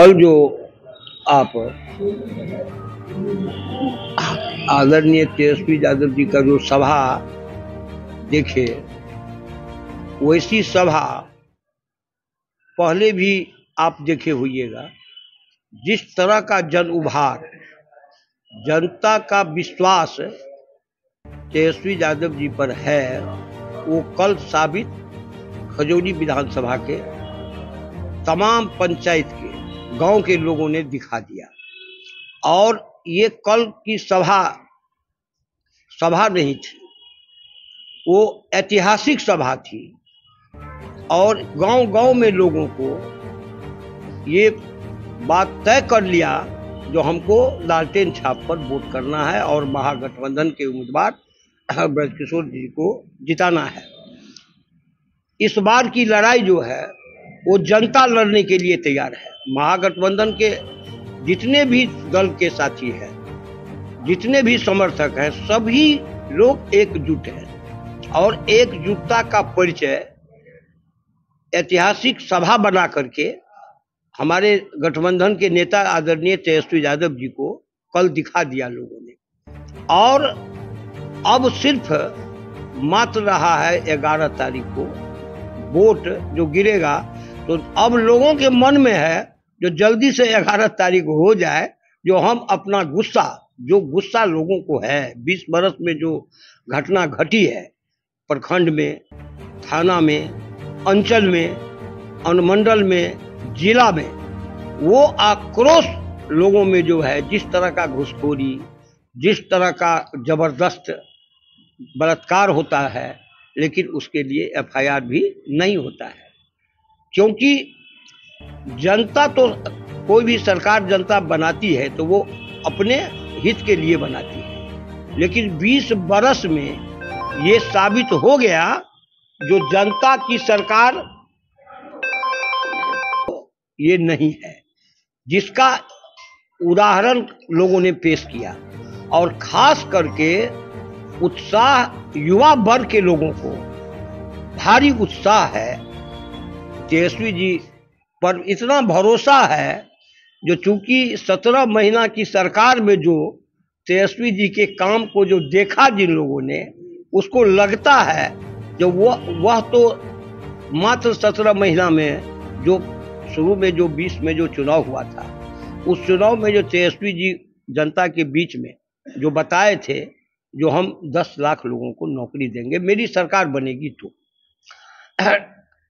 कल जो आप आदरणीय तेजस्वी यादव जी का जो सभा देखे, वैसी सभा पहले भी आप देखे होइएगा। जिस तरह का जन उभार, जनता का विश्वास तेजस्वी यादव जी पर है, वो कल साबित खजौली विधानसभा के तमाम पंचायत के गांव के लोगों ने दिखा दिया। और ये कल की सभा नहीं थी, वो ऐतिहासिक सभा थी। और गांव-गांव में लोगों को ये बात तय कर लिया जो हमको लालटेन छाप पर वोट करना है और महागठबंधन के उम्मीदवार ब्रजकिशोर जी को जिताना है। इस बार की लड़ाई जो है वो जनता लड़ने के लिए तैयार है। महागठबंधन के जितने भी दल के साथी हैं, जितने भी समर्थक हैं, सभी लोग एकजुट हैं। और एकजुटता का परिचय ऐतिहासिक सभा बना करके हमारे गठबंधन के नेता आदरणीय तेजस्वी यादव जी को कल दिखा दिया लोगों ने। और अब सिर्फ मात्र रहा है 11 तारीख को वोट जो गिरेगा, तो अब लोगों के मन में है जो जल्दी से 11 तारीख हो जाए, जो हम अपना गुस्सा लोगों को है 20 बरस में जो घटना घटी है, प्रखंड में, थाना में, अंचल में, अनुमंडल में, जिला में, वो आक्रोश लोगों में जो है, जिस तरह का घुसखोरी, जिस तरह का जबरदस्त बलात्कार होता है, लेकिन उसके लिए एफआईआर भी नहीं होता है। क्योंकि जनता तो, कोई भी सरकार जनता बनाती है तो वो अपने हित के लिए बनाती है। लेकिन 20 बरस में ये साबित हो गया जो जनता की सरकार ये नहीं है, जिसका उदाहरण लोगों ने पेश किया। और खास करके उत्साह युवा वर्ग के लोगों को भारी उत्साह है। तेजस्वी जी पर इतना भरोसा है जो चूंकि 17 महीना की सरकार में जो तेजस्वी जी के काम को जो देखा जिन लोगों ने, उसको लगता है जो वह तो मात्र 17 महीना में, जो शुरू में जो 20 में जो चुनाव हुआ था, उस चुनाव में जो तेजस्वी जी जनता के बीच में जो बताए थे, जो हम 10 लाख लोगों को नौकरी देंगे, मेरी सरकार बनेगी तो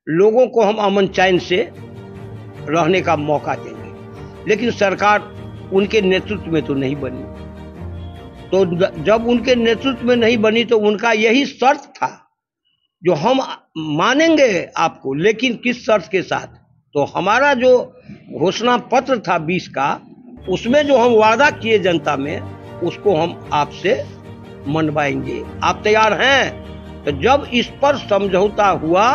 लोगों को हम अमन चैन से रहने का मौका देंगे। लेकिन सरकार उनके नेतृत्व में तो नहीं बनी। तो जब उनके नेतृत्व में नहीं बनी तो उनका यही शर्त था जो हम मानेंगे आपको, लेकिन किस शर्त के साथ? तो हमारा जो घोषणा पत्र था 20 का, उसमें जो हम वादा किए जनता में, उसको हम आपसे मनवाएंगे। आप तैयार हैं? तो जब इस पर समझौता हुआ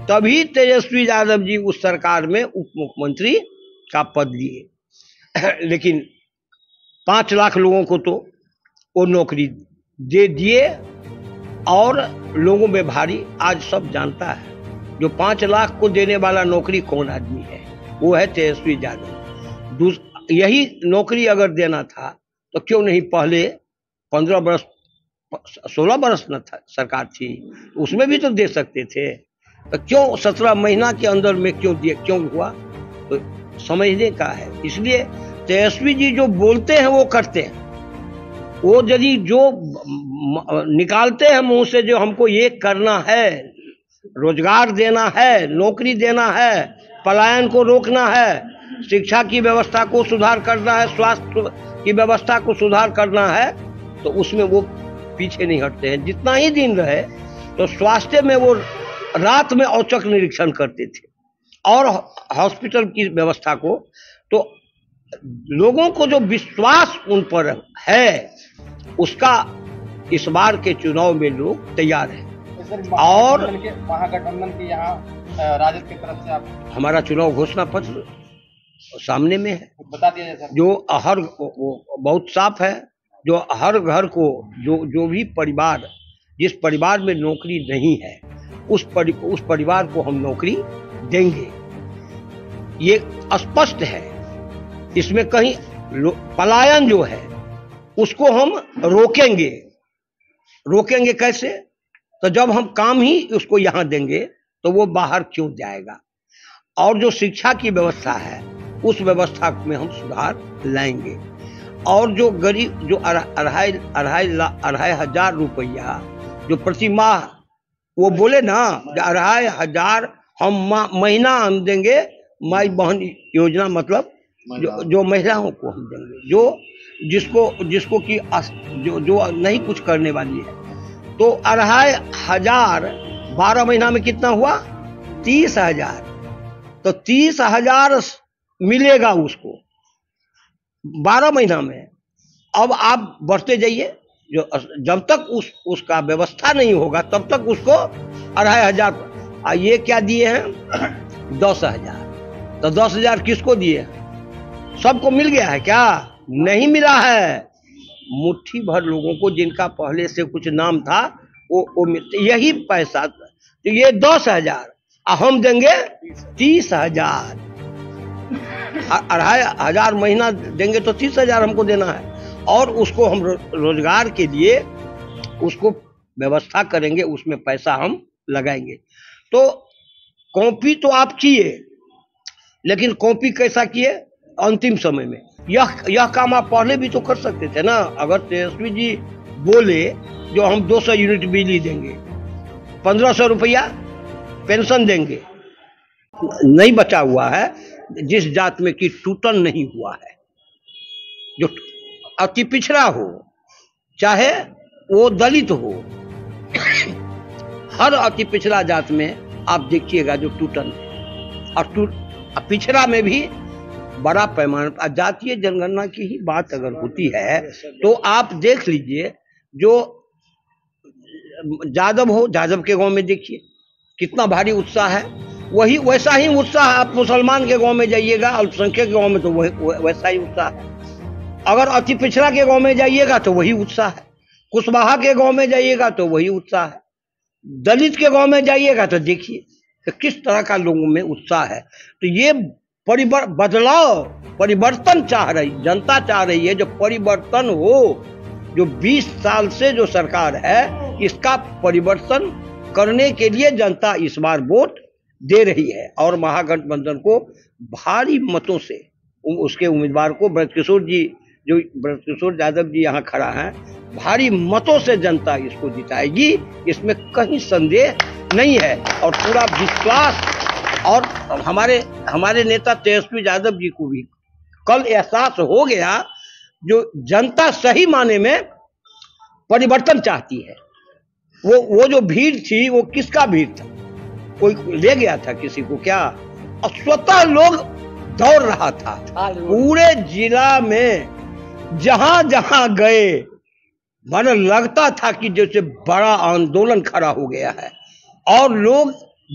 तभी तेजस्वी यादव जी उस सरकार में उप मुख्यमंत्री का पद लिए। लेकिन 5 लाख लोगों को तो वो नौकरी दे दिए। और लोगों में भारी, आज सब जानता है जो 5 लाख को देने वाला नौकरी कौन आदमी है, वो है तेजस्वी यादव। यही नौकरी अगर देना था तो क्यों नहीं पहले 15 बरस 16 बरस न था सरकार थी, उसमें भी तो दे सकते थे। तो क्यों 17 महीना के अंदर में क्यों हुआ? तो समझने का है। इसलिए तेजस्वी जी जो बोलते हैं वो करते हैं। वो यदि जो निकालते हैं मुंह से, जो हमको ये करना है, रोजगार देना है, नौकरी देना है, पलायन को रोकना है, शिक्षा की व्यवस्था को सुधार करना है, स्वास्थ्य की व्यवस्था को सुधार करना है, तो उसमें वो पीछे नहीं हटते हैं। जितना ही दिन रहे तो स्वास्थ्य में वो रात में औचक निरीक्षण करते थे, और हॉस्पिटल की व्यवस्था को। तो लोगों को जो विश्वास उन पर है, उसका इस बार के चुनाव में लोग तैयार हैं। और महागठबंधन के यहाँ राजद की तरफ से आप, हमारा चुनाव घोषणा पत्र सामने में है, बता दिया जाए। जो हर वो बहुत साफ है, जो हर घर को, जो भी परिवार, जिस परिवार में नौकरी नहीं है, उस परिवार को हम नौकरी देंगे। ये स्पष्ट है। इसमें कहीं पलायन जो है उसको हम रोकेंगे। रोकेंगे कैसे? तो जब हम काम ही उसको यहां देंगे तो वो बाहर क्यों जाएगा। और जो शिक्षा की व्यवस्था है उस व्यवस्था में हम सुधार लाएंगे। और जो गरीब जो 2,500 रुपया जो प्रति माह वो बोले ना 2,500 हम महीना हम देंगे, माई बहन योजना मतलब जो महिलाओं को हम देंगे, जो जिसको कि जो नहीं कुछ करने वाली है। तो 2,500 12 महीना में कितना हुआ? 30,000। तो 30,000 मिलेगा उसको 12 महीना में। अब आप बढ़ते जाइए, जो जब तक उसका व्यवस्था नहीं होगा तब तक उसको 2,500। ये क्या दिए हैं? 10,000। तो 10,000 किसको दिए? सबको मिल गया है क्या? नहीं मिला है। मुट्ठी भर लोगों को जिनका पहले से कुछ नाम था वो यही पैसा। तो ये 10,000 हम देंगे 30,000। 2,500 महीना देंगे तो 30,000 हमको देना है। और उसको हम रोजगार के लिए उसको व्यवस्था करेंगे, उसमें पैसा हम लगाएंगे। तो कॉपी तो आप किए, लेकिन कॉपी कैसा किए? अंतिम समय में। यह काम आप पहले भी तो कर सकते थे ना। अगर तेजस्वी जी बोले जो हम 200 यूनिट बिजली देंगे, 1,500 रुपया पेंशन देंगे, नहीं बचा हुआ है जिस जात में कि टूटन नहीं हुआ है, जो अति पिछड़ा हो, चाहे वो दलित हो, हर अति पिछड़ा जात में आप देखिएगा जो टूटन है। और पिछड़ा में भी बड़ा पैमाने पर जातीय जनगणना की ही बात अगर होती है तो आप देख लीजिए, जो जादव हो, जादव के गांव में देखिए कितना भारी उत्साह है। वही वैसा ही उत्साह आप मुसलमान के गांव में जाइएगा, अल्पसंख्यक के गांव में तो वैसा ही उत्साह है। अगर अति पिछड़ा के गांव में जाइएगा तो वही उत्साह है। कुशवाहा के गांव में जाइएगा तो वही उत्साह है। दलित के गांव में जाइएगा तो देखिए कि किस तरह का लोगों में उत्साह है। तो ये बदलाव, परिवर्तन चाह रही जनता, चाह रही है जो परिवर्तन हो। जो 20 साल से जो सरकार है इसका परिवर्तन करने के लिए जनता इस बार वोट दे रही है। और महागठबंधन को भारी मतों से उसके उम्मीदवार को ब्रजकिशोर यादव जी यहाँ खड़ा है, भारी मतों से जनता इसको जिताएगी, इसमें कहीं संदेह नहीं है। और पूरा विश्वास, और हमारे नेता तेजस्वी यादव जी को भी कल एहसास हो गया जो जनता सही माने में परिवर्तन चाहती है। वो जो भीड़ थी वो किसका भीड़ था? कोई ले गया था किसी को क्या? और स्वतः लोग दौड़ रहा था पूरे जिला में, जहां जहां गए मानो लगता था कि जैसे बड़ा आंदोलन खड़ा हो गया है। और लोग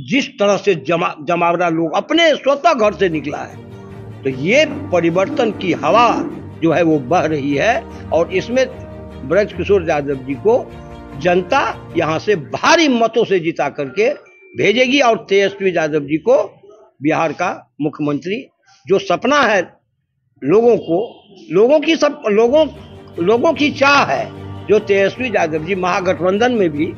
जिस तरह से जमावड़ा लोग अपने स्वतः घर से निकला है, तो ये परिवर्तन की हवा जो है वो बह रही है। और इसमें ब्रजकिशोर यादव जी को जनता यहां से भारी मतों से जिता करके भेजेगी। और तेजस्वी यादव जी को बिहार का मुख्यमंत्री, जो सपना है लोगों की चाह है, जो तेजस्वी यादव जी महागठबंधन में भी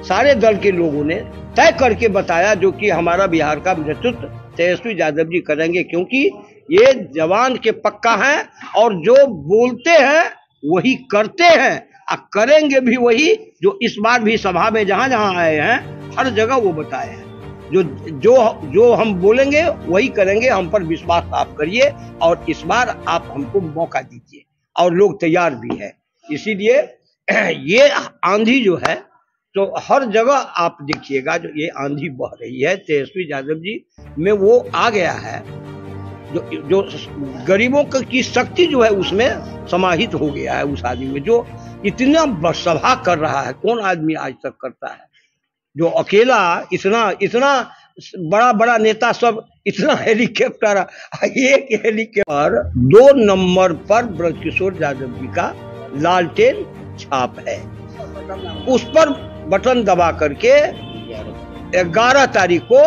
सारे दल के लोगों ने तय करके बताया, जो कि हमारा बिहार का नेतृत्व तेजस्वी यादव जी करेंगे, क्योंकि ये जवान के पक्का हैं और जो बोलते हैं वही करते हैं और करेंगे भी वही। जो इस बार भी सभा में जहां जहां आए हैं हर जगह वो बताए हैं, जो हम बोलेंगे वही करेंगे, हम पर विश्वास आप करिए और इस बार आप हमको मौका दीजिए। और लोग तैयार भी है। इसीलिए ये आंधी जो है तो हर जगह आप देखिएगा जो ये आंधी बह रही है तेजस्वी यादव जी में वो आ गया है। जो गरीबों की शक्ति जो है उसमें समाहित हो गया है उस आदमी में, जो इतना सभा कर रहा है। कौन आदमी आज तक करता है जो अकेला इतना बड़ा बड़ा नेता सब इतना हेलीकॉप्टर, एक हेलीकॉप्टर 2 नंबर पर ब्रजकिशोर यादव जी का लालटेन छाप है, उस पर बटन दबा करके 11 तारीख को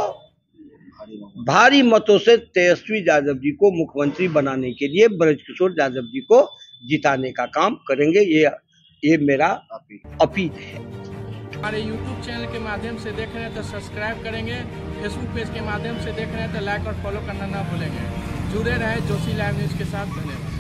भारी मतों से तेजस्वी यादव जी को मुख्यमंत्री बनाने के लिए ब्रजकिशोर यादव जी को जिताने का काम करेंगे। ये मेरा अपील है। हमारे YouTube चैनल के माध्यम से देख रहे हैं तो सब्सक्राइब करेंगे, फेसबुक पेज के माध्यम से देख रहे हैं तो लाइक और फॉलो करना ना भूलेंगे। जुड़े रहे जोशी लाइव न्यूज़ के साथ। धन्यवाद।